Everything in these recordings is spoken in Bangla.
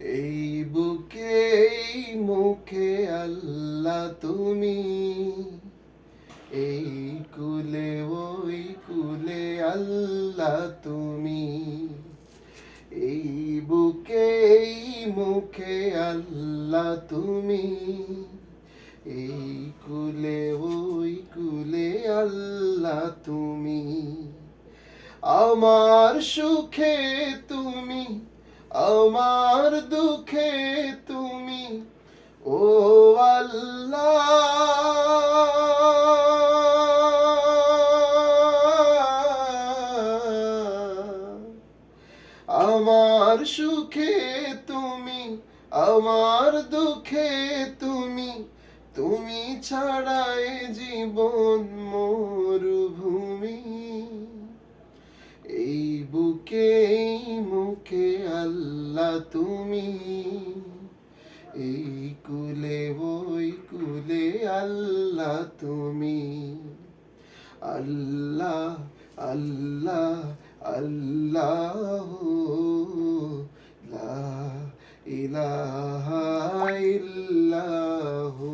এই বুকে এই মুখে আল্লাহ তুমি, এই কুলে ওই কুলে আল্লাহ তুমি, এই বুকে এই মুখে আল্লাহ তুমি, এই কুলে ওই কুলে আল্লাহ তুমি, আমার সুখে তুমি, আমার দুঃখে তুমি, ও আল্লাহ। আমার সুখে তুমি, আমার দুঃখে তুমি, তুমি ছাড়া এ জীবন মরুভূমি, এই বুকে এই মুখে আল্লাহ তুমি, এই কুলে ওই কুলে আল্লাহ তুমি, আল্লাহ আল্লাহ আল্লাহ, লা ইলাহা ইল্লাহু।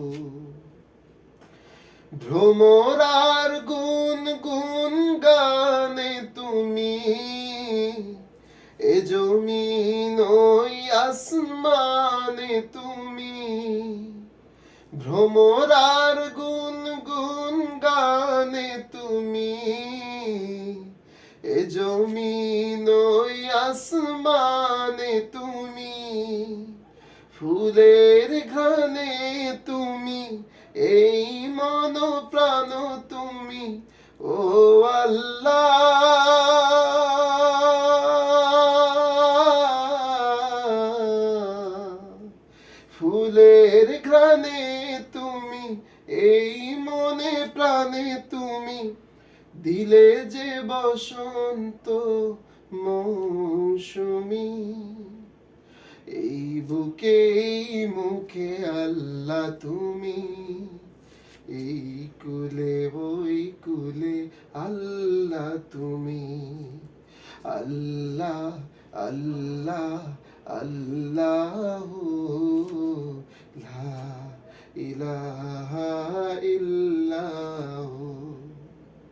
ভ্রমরার গুন গুন গানে তুমি, এ জমিন ওই আসমানে তুমি, ভ্রমরার গুন গুন গানে তুমি, এ জমিন ওই আসমানে তুমি, ফুলের ঘ্রাণে তুমি, এই মন প্রাণ তুমি, ও আল্লাহ। ফুলের ঘ্রাণে তুমি, এই মনে প্রাণে তুমি, দিলে যে বসন্ত মৌসুমি, এই বুকে এই মুখে আল্লাহ তুমি, এই কুলে ওই কুলে আল্লাহ তুমি, আল্লাহ আল্লাহ আল্লাহ, লা ইলাহা ইল্লাহু।